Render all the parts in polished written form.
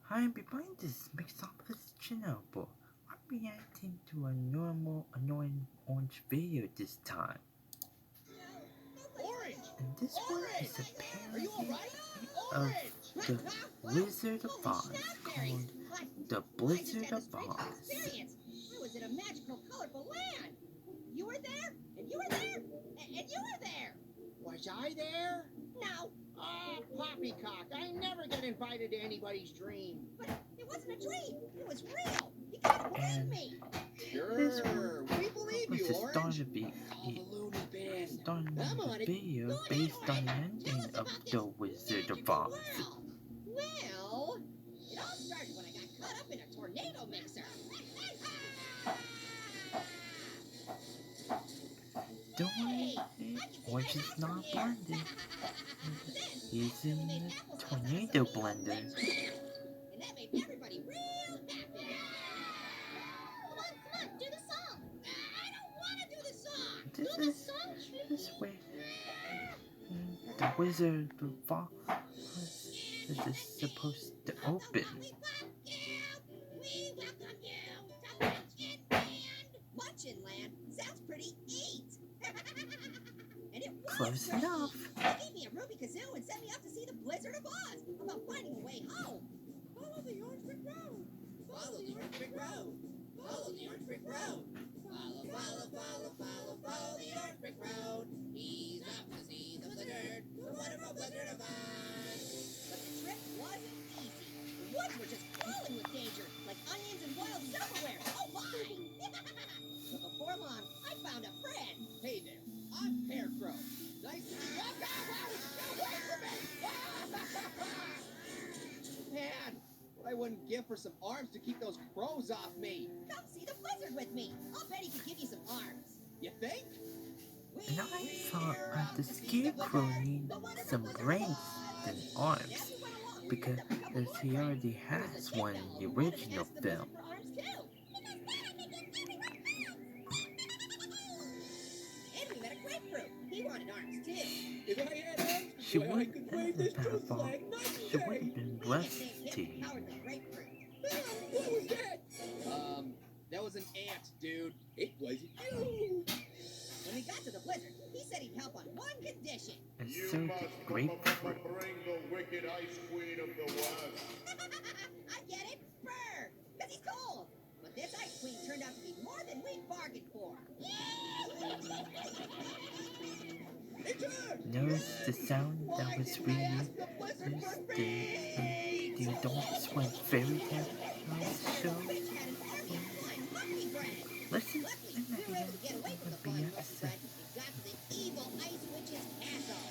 Hi, behind this Mixopolis Chanoble. I'm reacting to a normal annoying orange video this time. Orange! And this one is a parody of the Wizard of Oz called The Blizzard of Oz. I was in a magical, colorful land. You were there, and you were there, and you were there. Was I there? No. Oh, poppycock, I never get invited to anybody's dream. But it wasn't a dream. It was real. You can't believe me. Sure, we believe you, Orange. Call the loony bin. Starting the video based on the ending of The Wizard of Oz. Well, it all started when I got caught up in a tornado mixer. Don't worry, Orange is not blended. He's in the tornado blender. And that made everybody real happy. Come on, do the song. I don't want to do the song. This is where the Wizard of Oz is supposed to open. We welcome you to Munchkin Land. Munchkin Land sounds pretty neat. And it was Close enough. They gave me a Ruby Kazoo and sent me out to see the Blizzard of Oz about finding a way home. Follow the Orange Brick Road. Follow the Orange Brick Road. Follow the Orange Brick Road. Follow the Orange Brick Road. He's out to see the Blizzard, the wonderful Blizzard of Oz. But the trip wasn't easy. The woods were just crawling with danger, like onions and wild silverware. Oh my! But before long, I found a friend. Hey there, I'm Pear Crow. Nice to meet you. Get away from me! Man, what I wouldn't give for some arms to keep those crows off me. Come see the Blizzard with me. I'll bet he could give you some arms. You think? And I thought the Scarecrow needs some brains than arms, because he already has one in the original film. And we met a grapefruit. He wanted arms too. If I had arms, She I could wave this truth wouldn't flag night she and wouldn't have day. been blessed to you. What was that? That was an ant, dude. It wasn't you. When we got to the Blizzard, he said he'd help on one condition. And You so must the bring grapefruit. the wicked ice queen of the west. I get it, Brr, because he's cold. But this ice queen turned out to be more than we bargained for. It's her! Notice the sound that was reused the adults went very nice show. Listen, We were able to get away from the flying episode. We got to the evil ice witch's castle.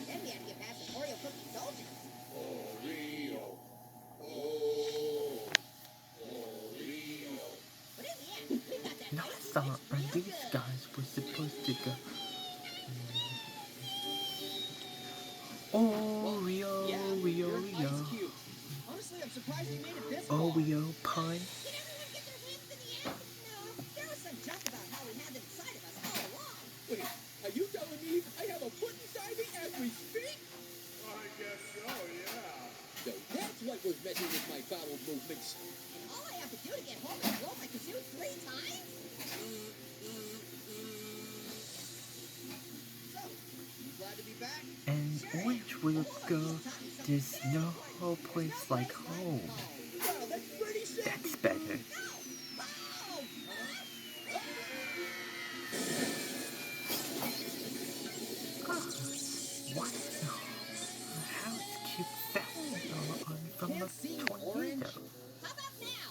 Then we had to get past the Oreo cookie soldiers. Oreo. But in the end, we got that and I ice thought witch these real good. guys were supposed to go. Oreo. Honestly, I'm surprised you made it this far. Oreo pun. Did everyone get their hands in the air? No, there was some junk about how we had them inside of us all along. Wait, are you telling me I have a foot inside me as we speak? I guess so, yeah. So that's what was messing with my bowel movements. And all I have to do to get home is blow my kazoo 3 times? So, you glad to be back? And Orange will go, there's no place like home. Wow, that's pretty sick. That's better. Oh! What? How keep falling from the tornado? How about now?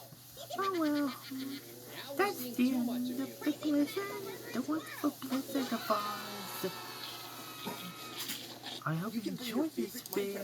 Oh well, Now we're that's seeing the too much end of of you. the Blizzard. The wonderful Blizzard of Oz. I hope you enjoyed this video.